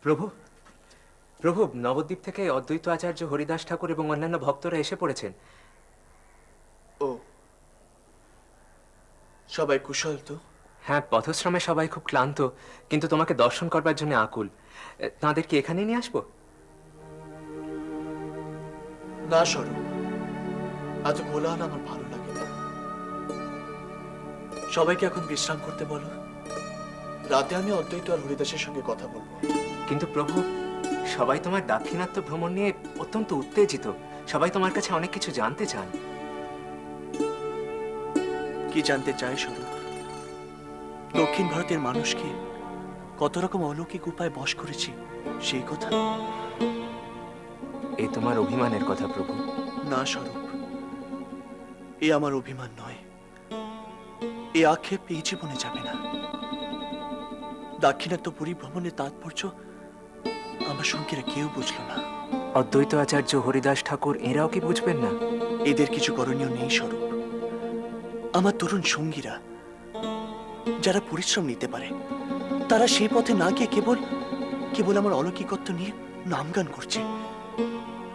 প্রভু, প্রভু, নবদ্বীপ থেকে অদ্বৈত আচার্য হরিদাস ঠাকুর এবং অন্যান্য ভক্তরা এসে পড়েছেন। ও, সবাই কুশল তো? হ্যাঁ, পথশ্রমে সবাই খুব ক্লান্ত, কিন্তু তোমাকে দর্শন করবার জন্য আকুল। তাঁদের কি এখানে নিয়ে আসবো? না স্বরূপ, এত কোলাহল আমার ভালো লাগে না। সবাইকে এখন বিশ্রাম করতে বলো। রাতে আমি অদ্বৈত আর হরিদাসের সঙ্গে কথা বলবো। কিন্তু প্রভু, সবাই তোমার দাক্ষিণাত্য ভ্রমণ নিয়ে অত্যন্ত উত্তেজিত। সবাই তোমার কাছে অনেক কিছু জানতে চান। কি জানতে চাই স্বরূপ? দক্ষিণ ভারতের মানুষকে কত রকম অলৌকিক উপায় বশ করেছি সেই কথা? এই তোমার অভিমানের কথা প্রভু। না স্বরূপ, এ আমার অভিমান নয়। এ আক্ষেপ এই জীবনে যাবে না। দাক্ষিণাত্য পরিভ্রমণের তাৎপর্য আমার সঙ্গীরা কেউ বুঝল না। অদ্বৈত আচার্য হরিদাস ঠাকুর এরাও কি বুঝবেন না? এদের কিছু করণীয় নেই স্বরূপ। আমার তরুণ সঙ্গীরা যারা পরিশ্রম নিতে পারে, তারা সেই পথে না গিয়ে কেবল কেবল আমার অলৌকিকত্ব নিয়ে নামগান করছে।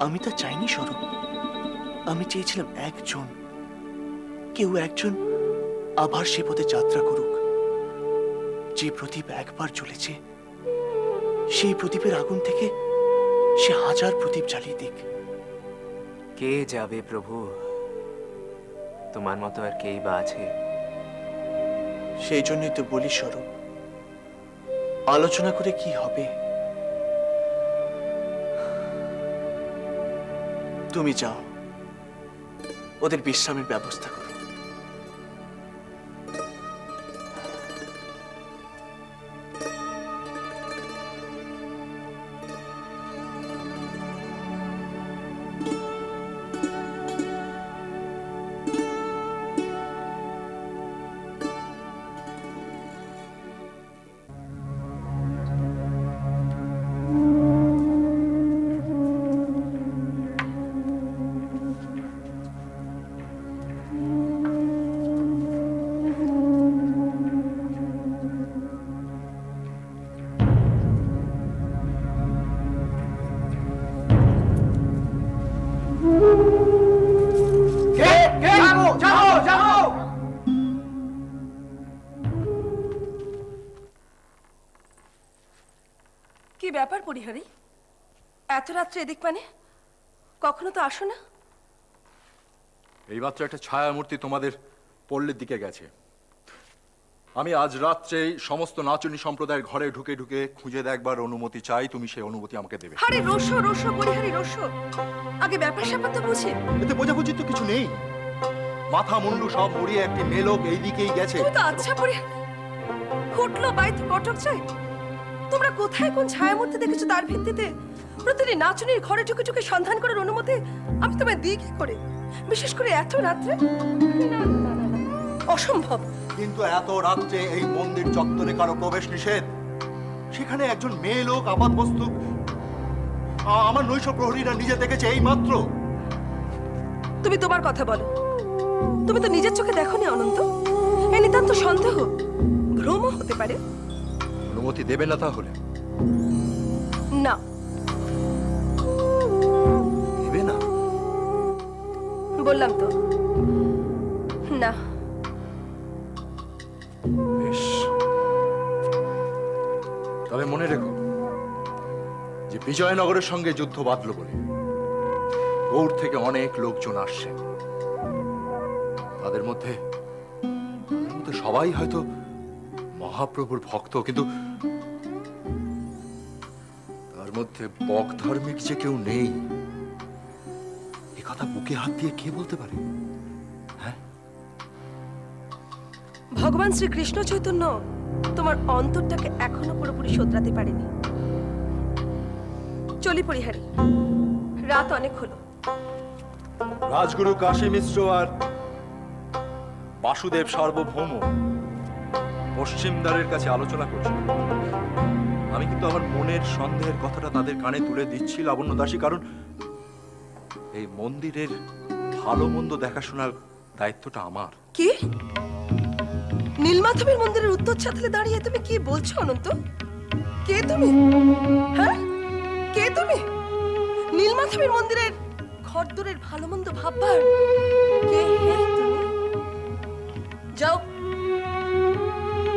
আমি তা চাইনি স্বরূপ। আমি চেয়েছিলাম কেউ একজন আবার সে পথে যাত্রা করুক। যে প্রদীপ একবার জ্বলেছে, সেই প্রদীপের আগুন থেকে সে হাজার প্রদীপ জ্বালিয়ে দিক। কে যাবে প্রভু? তোমার মতো আর কেই বা আছে? সেই জন্যই তো বলি স্বরূপ, আলোচনা করে কি হবে? তুমি যাও, ওদের বিশ্রামের ব্যবস্থা করো। কি ব্যাপার পরিহারি? এত রাত্রে এদিক মানে? কখনো তো আসো না। এইমাত্র একটা ছায়া মূর্তি তোমাদের পল্লীর দিকে গেছে। আমি আজ রাত্রে সমস্ত নাচনী সম্প্রদায়ের ঘরে ঢুকে ঢুকে খুঁজে দেখবার অনুমতি চাই। তুমি সেই অনুমতি আমাকে দেবে। আরে রোশো রোশো পরিহারি রোশো, আগে ব্যাপার স্যাপার তো বুঝি। এতে বোঝাবুঝি তো কিছু নেই। মাথা মুন্ডু সব মুড়িয়ে একটি মেলোক এই দিকেই গেছে। তুমি তো আচ্ছা পরিহারি, ফুটলো বাইতে কটক চাই। তোমরা কোথায় কোন ছায়ামূর্তি দেখেছো তার ভিত্তিতে প্রতিদিন নাচনীর ঘরে ঢুকে ঢুকে সন্ধান করার অনুমতি আমি তোমায় দিই কি করে? বিশেষ করে এত রাত্রে? না, না, না, না, অসম্ভব। কিন্তু এত রাত্রে এই মন্দির চত্বরে কারো প্রবেশ নিষেধ। সেখানে একজন মেয়ে লোক আপাতবস্তু আমার নৈশ প্রহরীরা নিজে দেখেছে এই মাত্র। তুমি তোমার কথা বলো। তুমি তো নিজের চোখে দেখোনি অনন্ত। এই নিতান্ত সন্দেহ, ভ্রম হতে পারে। অনুমতি দেবে না তাহলে? না। দেবে না? বললাম তো না। বেশ, তবে মনে রেখো যে বিজয়নগরের সঙ্গে যুদ্ধ বাঁধল বলে গৌড় থেকে অনেক লোকজন আসছে। তাদের মধ্যে সবাই হয়তো মহাপ্রভুর ভক্ত, কিন্তু তার মধ্যে বক ধার্মিক যে কেউ নেই এ কথা বুকে হাত দিয়ে কে বলতে পারে? হ্যাঁ, ভগবান শ্রীকৃষ্ণ চৈতন্য তোমার অন্তরটাকে এখনো পুরোপুরি শোধরাতে পারেনি। চলি পরিহারি, রাত অনেক হলো। রাজগুরু কাশী মিশ্র আর বাসুদেব সার্বভৌম পশ্চিম দ্বারের কাছে আলোচনা করছিল। আমি কিন্তু আমার মনের সন্দেহের কথাটা তাদের কানে তুলে দিচ্ছি লাবণ্য দাসী, কারণ এই মন্দিরের ভালো মন্দ দেখাশোনার দায়িত্বটা আমার। কি? নীলমাধবের মন্দিরের উত্তর ছাতলে দাঁড়িয়ে তুমি কি বলছো অনন্ত? কে তুমি? হ্যাঁ, কে তুমি? নীলমাধবের মন্দিরের ঘরদোরের ভালো মন্দ ভাববার কে হে তুমি? যাও,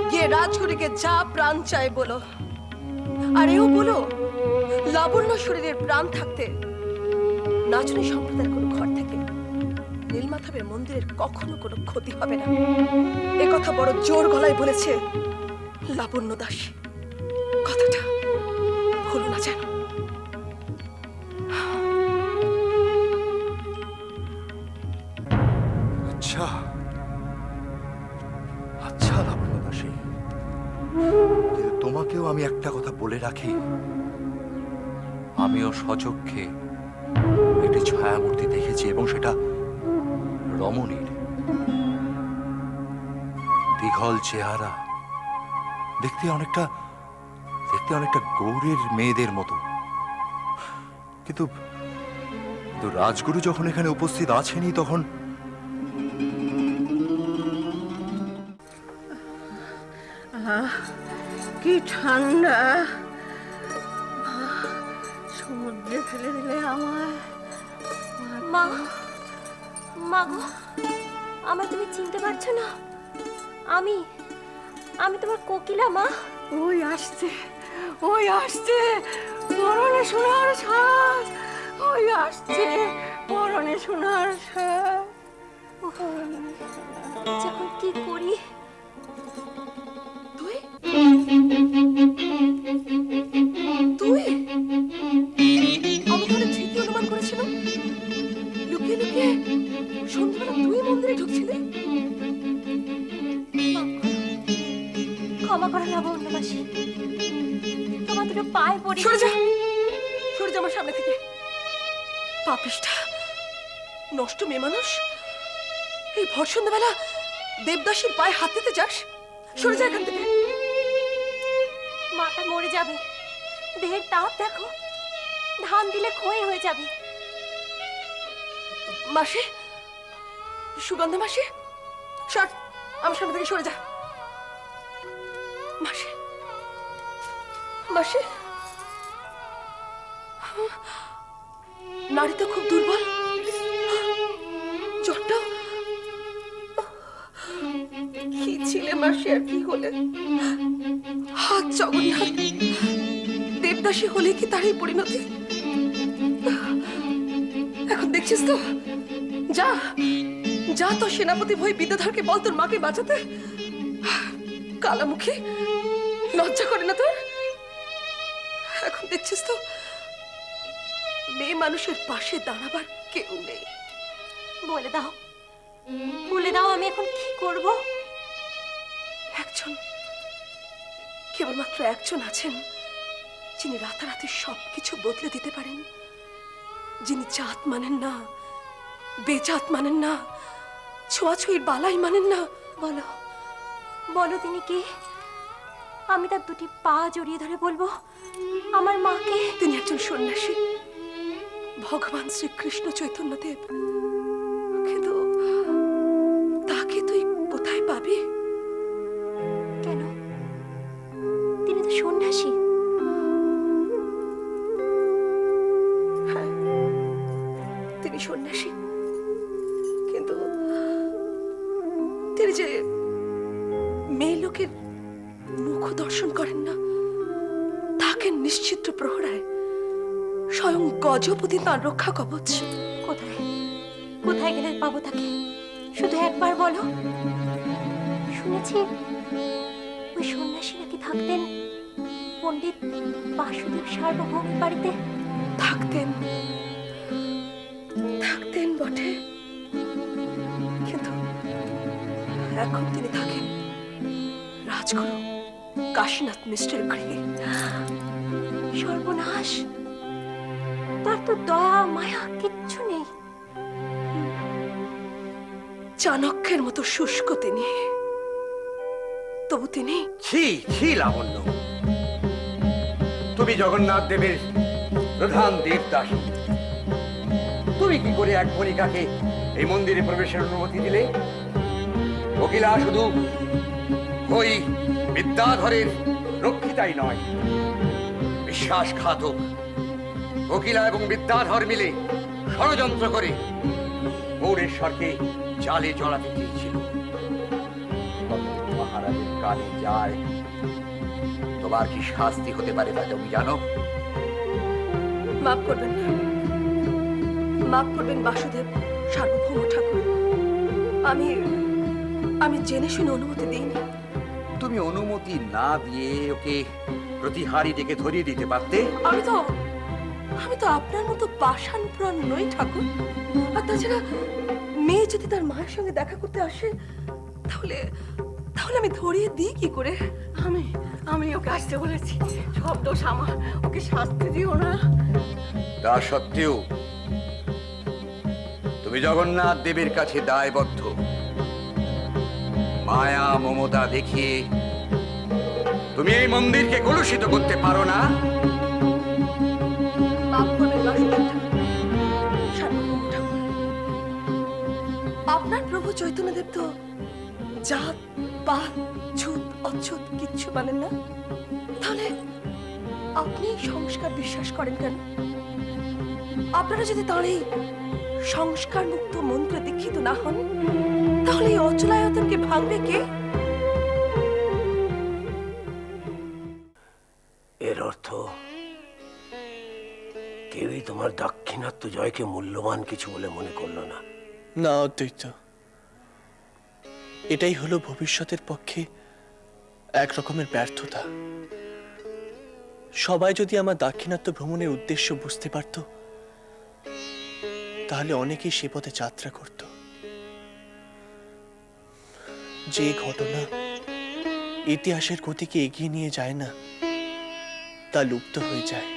গিয়ে রাজগুরুকে যা প্রাণ চায় বলো। আর এও বলো, লাবণ্য শরীরের প্রাণ থাকতে নাচনী সম্প্রদায়ের কোনো ঘর থেকে নীলমাধবের মন্দিরের কখনো কোনো ক্ষতি হবে না। এ কথা বড় জোর গলায় বলেছে লাবণ্য দাসী। কথাটা ভুলো না যেন। আচ্ছা আচ্ছা লাবণ্য দাসী, কিন্তু তোমাকেও আমি একটা কথা বলে রাখি, আমিও সচক্ষে একটি ছায়ামূর্তি দেখেছি, এবং সেটা রমণীর। দীঘল চেহারা, দেখতে অনেকটা গৌরের মেয়েদের মতো। কিন্তু রাজগুরু যখন এখানে উপস্থিত আছেনই, তখন কি ঠান্ডা! সমুদ্রে ফেলে দিলে আমায়। মা, মা গো, আমায় তুমি চিনতে পারছো না? আমি আমি তোমার কোকিলা মা। ওই আসছে, ওই আসছে পরনে সোনার সাজ, ওই আসছে পরনে সোনার সাজ। যখন কি করি? তুই তুই আমি তাহলে ঠিকই অনুমান করেছিলাম। লুকিয়ে লুকিয়ে সন্ধ্যাবেলা তুই মন্দিরে ঢুকছিলি। ক্ষমা করে লাবণ্য মাসি, তোমার দুটো পায়ে পড়ি। সরে যা, সরে যা আমার সামনে থেকে। পাপিষ্ঠা, নষ্ট মেয়ে মানুষ, এই ভর সন্ধ্যাবেলা দেবদাসীর পায়ে হাত দিতে যাস? সরে যা এখান থেকে। মাটা মরে যাবে, দেহের তাপ দেখো, ধান দিলে ক্ষয়ে হয়ে যাবে। মাসি, সুগন্ধা মাসি, সর আমার সামনে থেকে সরে যা। মাসি, মাসি, নারী তো খুব দুর্বল, জ্বরটাও। কি ছিলে মাসি, আর কি হলে? হাত জগন্নাথ, দেবদাসী হলে কি তারই পরিণতি? এখন দেখছিস তো, যা যা তো সেনাপতি ভই বিদ্যাধরকে বল তোর মাকে বাঁচাতে। কালামুখী, লজ্জা করে না তোর? এখন দেখছিস তো, মেয়ে মানুষের পাশে দাঁড়াবার কেউ নেই। বলে দাও, বলে দাও, আমি এখন কি করব? একজন, কেবলমাত্র একজন আছেন যিনি রাতারাতি সবকিছু বদলে দিতে পারেন, যিনি জাত মানেন না, বেজাত মানেন না, ছোঁয়াছুঁয়ির বালাই মানেন না। বলো, বলো তিনি কে? আমি তার দুটি পা জড়িয়ে ধরে বলবো আমার মাকে। তিনি একজন সন্ন্যাসী, ভগবান শ্রীকৃষ্ণ চৈতন্যদেব। কিন্তু তাকে তুই কোথায় পাবি? কেন? তিনি তো সন্ন্যাসী। হ্যাঁ, তিনি সন্ন্যাসী, কিন্তু তিনি যে মেয়ে লোকের মুখ দর্শন করেন না, তাকে নিশ্চিত প্রহরায় স্বয়ং গজপতি তাঁর রক্ষা কবচ। কোথায়, কোথায় গেলে পাবো তাকে? শুধু একবার বলো। শুনেছি ওই সন্ন্যাসী নাকি থাকতেন পণ্ডিত বাসুদেব সার্বভৌমের বাড়িতে। থাকতেন, থাকতেন বটে, কিন্তু এখন তিনি থাকেন রাজগুরু কাশীনাথ মিশ্রের গৃহে। সর্বনাশ, তার তো দয়া মায়া কিচ্ছু নেই। চাণক্যের মতো শুষ্ক তিনি, তবু তিনি। ছি ছি লাবণ্য, তুমি জগন্নাথ দেবের প্রধান দেবদাসী, তুমি কি করে এক বণিকাকে এই মন্দিরে প্রবেশের অনুমতি দিলে? কোকিলা শুধু ওই বিদ্যাধরের রক্ষিতাই নয়, বিশ্বাসঘাতক কোকিলা এবং বিদ্যাধর মিলে ষড়যন্ত্র করে গৌরেশ্বরকে জালে জড়াতে চেয়েছিল। মহারাজের কানে যায়, তোমার কি শাস্তি হতে পারে তা তুমি জানো? মাফ করবেন না, মাফ করবেন বাসুদেব সার্বভৌম ঠাকুর। আমি আমি জেনে শুনে অনুমতি দিইনি। তুমি অনুমতি না দিয়ে ওকে প্রতিহারি ডেকে ধরিয়ে দিতে পারতে। আমি তো আপনার মতো পাষাণ প্রাণ নই ঠাকুর। আর তাছাড়া মেয়ে যদি তার মায়ের সঙ্গে দেখা করতে আসে, তাহলে তাহলে আমি ধরিয়ে দিই কি করে? আমি ওকে আসতে বলেছি, সব দোষ আমার, ওকে শাস্তি দিও না। তা সত্ত্বেও তুমি জগন্নাথ দেবের কাছে দায়বদ্ধ। মায়া মমতা দেখিয়ে তুমি এই মন্দিরকে কলুষিত করতে পারো না। মাফ করবেন বাসুদেব ঠাকুর, সার্বভৌম ঠাকুর। আপনার প্রভু চৈতন্যদেব তো জাত পাত ছুত অচ্ছুত কিচ্ছু মানেন না। তাহলে আপনি সংস্কার বিশ্বাস করেন কেন? আপনারা যদি তাঁর এই সংস্কার মুক্ত মন্ত্রে দীক্ষিত না হন, তাহলে এই অচলায়তনকে ভাঙবে কে? এর অর্থ কেউই তোমার দাক্ষিণাত্য জয়কে মূল্যবান কিছু বলে মনে করলো না। না অদ্বৈত, এটাই হলো ভবিষ্যতের পক্ষে এক রকমের ব্যর্থতা। সবাই যদি আমার দাক্ষিণাত্য ভ্রমণের উদ্দেশ্য বুঝতে পারত, তাহলে অনেকেই সে পথে যাত্রা করত। যে ঘটনা ইতিহাসের গতিকে এগিয়ে নিয়ে যায় না, তা লুপ্ত হয়ে যায়।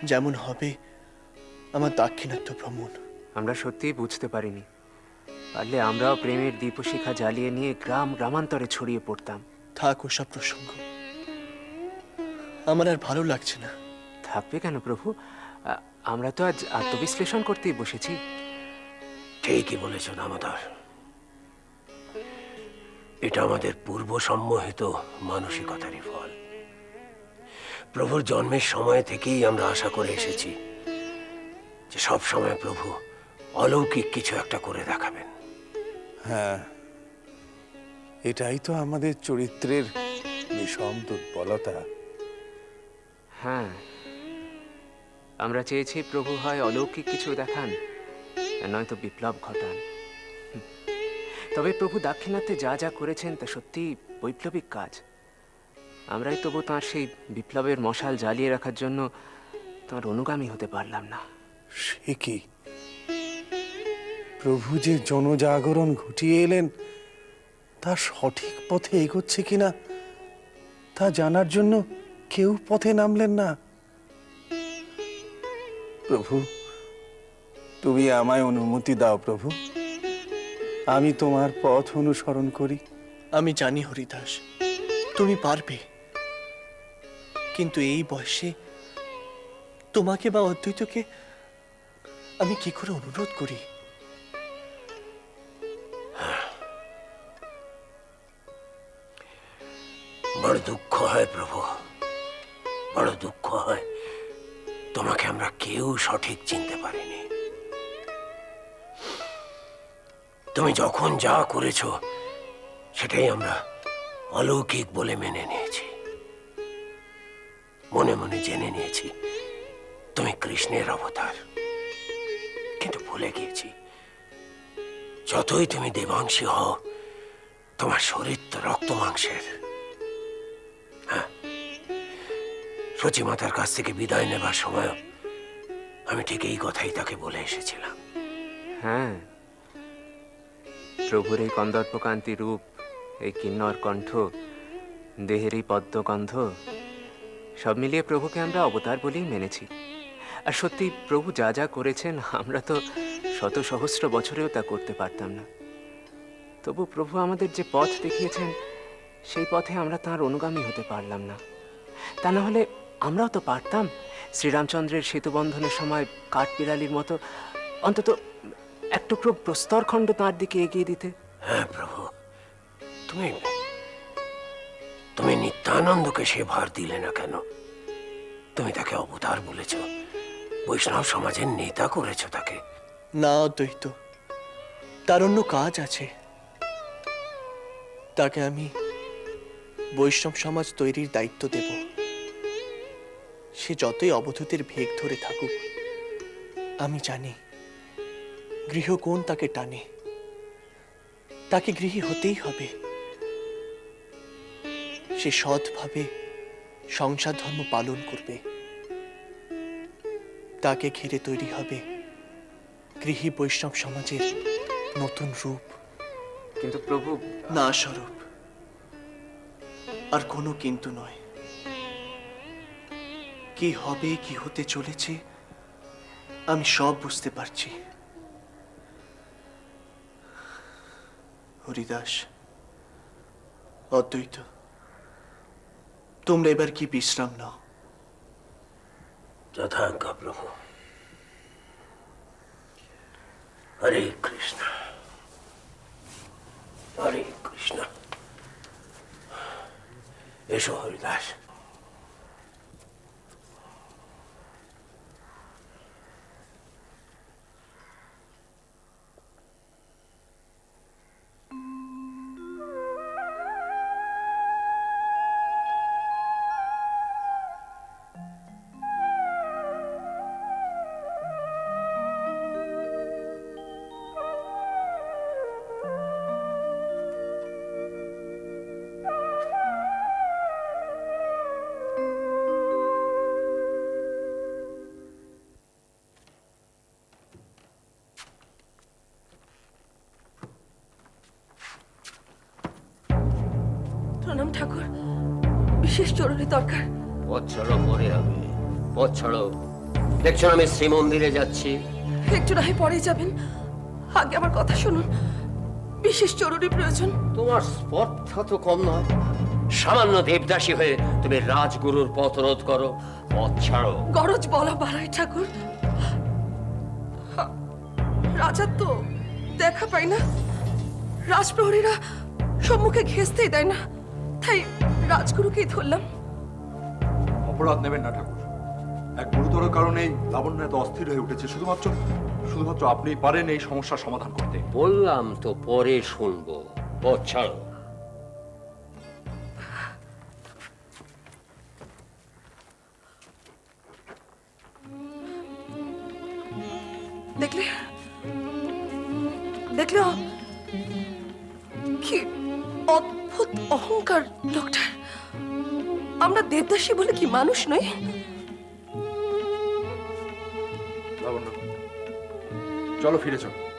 যেমন হবে আমার দাক্ষিণাত্য ভ্রমণ। আমরা সত্যিই বুঝতে পারিনি। পারলে আমরাও প্রেমের দীপশিখা জ্বালিয়ে নিয়ে গ্রাম গ্রামান্তরে ছড়িয়ে পড়তাম। থাক ওসব প্রসঙ্গ, আমার আর ভালো লাগছে না। থাকবে কেন প্রভু? আমরা তো আজ আত্মবিশ্লেষণ করতেই বসেছি। ঠিকই বলেছ দামোদর, এটা আমাদের পূর্ব সম্মোহিত মানসিকতারই ফল। প্রভুর জন্মের সময় থেকেই আমরা আশা করে এসেছি যে সব সময় প্রভু অলৌকিক কিছু একটা করে দেখাবেন। হ্যাঁ, এটাই তো আমাদের চরিত্রের বিষম দুর্বলতা। হ্যাঁ, আমরা চেয়েছি প্রভু হয় অলৌকিক কিছু দেখান, নয়তো বিপ্লব ঘটান। তবে প্রভু দাক্ষিণাত্যে যা যা করেছেন তা সত্যি বৈপ্লবিক কাজ। আমরাই তবু তাঁর সেই বিপ্লবের মশাল জ্বালিয়ে রাখার জন্য তাঁর অনুগামী হতে পারলাম না। সে কি, প্রভু যে জনজাগরণ ঘটিয়ে এলেন তা সঠিক পথে এগোচ্ছে কিনা তা জানার জন্য কেউ পথে নামলেন না। প্রভু, তুমি আমায় অনুমতি দাও প্রভু, আমি তোমার পথ অনুসরণ করি। আমি জানি হরিদাস, তুমি পারবে, কিন্তু এই বয়সে তোমাকে বা অদ্বৈতকে আমি কি করে অনুরোধ করি? বড় দুঃখ হয় প্রভু, বড় দুঃখ হয় তোমাকে আমরা কেউ সঠিক চিনতে পারিনি। তুমি যখন যা করেছ সেটাই আমরা অলৌকিক বলে মেনে নিয়েছি। মনে মনে জেনে নিয়েছি তুমি কৃষ্ণের অবতার, কিন্তু ভুলে গিয়েছি যতই তুমি দেবাংশী হও, তোমার শরীর তো রক্ত মাংসের। হ্যাঁ, সচিমাতার কাছ থেকে বিদায় নেবার সময় আমি ঠিক এই কথাই তাকে বলে এসেছিলাম। হ্যাঁ, প্রভুর এই কন্দর্পকান্তি রূপ, এই কিন্নর কণ্ঠ, দেহের এই পদ্মগন্ধ, সব মিলিয়ে প্রভুকে আমরা অবতার বলেই মেনেছি। আর সত্যি প্রভু যা যা করেছেন আমরা তো শত সহস্র বছরেও তা করতে পারতাম না। তবু প্রভু আমাদের যে পথ দেখিয়েছেন সেই পথে আমরা তাঁর অনুগামী হতে পারলাম না। তা না হলে আমরাও তো পারতাম শ্রীরামচন্দ্রের সেতুবন্ধনের সময় কাঠবিড়ালির মতো অন্তত এক টুকরো প্রস্তরখণ্ড তাঁর দিকে এগিয়ে দিতে। হ্যাঁ প্রভু, তুমি তুমি নিত্যানন্দকে সে ভার দিলে না কেন? তুমি তাকে অবতার বলেছ, বৈষ্ণব সমাজের নেতা করেছ তাকে। না অদ্বৈত, তার অন্য কাজ আছে। তাকে আমি বৈষ্ণব সমাজ তৈরির দায়িত্ব দেব। সে যতই অবধূতের ভেগ ধরে থাকুক, আমি জানি গৃহকোণ তাকে টানে। তাকে গৃহী হতেই হবে। সে সৎভাবে সংসার ধর্ম পালন করবে। তাকে ঘিরে তৈরি হবে গৃহী বৈষ্ণব সমাজের নতুন রূপ। কিন্তু প্রভু, না স্বরূপ, আর কোনো কিন্তু নয়। কি হবে, কি হতে চলেছে, আমি সব বুঝতে পারছি। হরিদাস, অদ্বৈত, তোমরা এবার কি বিশ্রাম নাও। যথাজ্ঞা প্রভু। হরে কৃষ্ণ, হরে কৃষ্ণ। এসো হরিদাস। প্রণাম ঠাকুর, বিশেষ জরুরি দরকার। পথ ছাড়ো, পরে হবে। পথ ছাড়ো। দেখছো না আমি শ্রীমন্দিরে যাচ্ছি? একটু নাহি পরে যাবেন, আগে আমার কথা শুনুন। বিশেষ জরুরি প্রয়োজন। তোমার স্পর্ধা তো কম নয়। সামান্য দেবদাসী হয়ে তুমি রাজগুরুর পথ রোধ করো। পথ ছাড়ো। গরজ বলা বাড়াই ঠাকুর। রাজার তো দেখা পাই না, রাজপ্রহরীরা সম্মুখে ঘেঁচতেই দেয় না, তাই রাজগুরুকেই ধরলাম। অপরাধ নেবেন না ঠাকুর। এক গুরুতর কারণেই লাবণ্য এত অস্থির হয়ে উঠেছে। শুধুমাত্র আপনি পারেন এই সমস্যার সমাধান করতে। বললাম তো পরে শুনবো। পথ ছাড়ো। দেখলে দেখলে কি অদ্ভুত অহংকার লোকটার। আমরা দেবদাসী বলে কি মানুষ নই? লাবণ্য, চলো ফিরে চলো।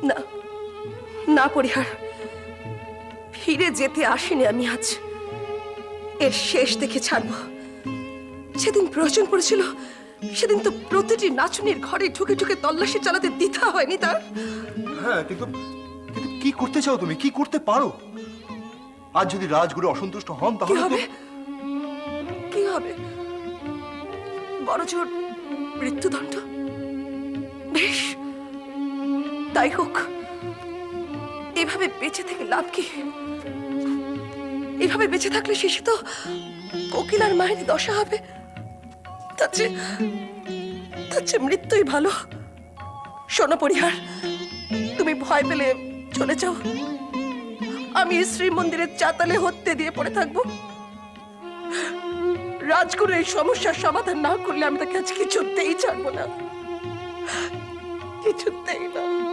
না না পরিহার, ফিরে যেতে আসিনি আমি আজ। এর শেষ দেখে ছাড়বো। সেদিন প্রয়োজন পড়েছিল, সেদিন তো প্রতিটি নাচুনির ঘরে ঢুকে ঢুকে তল্লাশি চালাতে দ্বিধা হয়নি তার। হ্যাঁ, কিন্তু কিন্তু কি করতে চাও তুমি? কি করতে পারো? আজ যদি রাজগুরু অসন্তুষ্ট হন কি তাহলে তো- হবে? কি হবে? বড় জোর মৃত্যুদণ্ড। বেশ, তাই হোক। এভাবে বেঁচে থেকে লাভ কি? এভাবে বেঁচে থাকলে শেষে তো কোকিলার মায়ের দশা হবে। তার চেয়ে মৃত্যুই ভালো। শোনো পরিহার, তুমি ভয় পেলে চলে যাও। আমি শ্রীমন্দিরের চাতালে হত্যে দিয়ে পড়ে থাকবো। রাজগুরু এই সমস্যার সমাধান না করলে আমি তাকে আজ কিছুতেই ছাড়বো না, কিছুতেই না।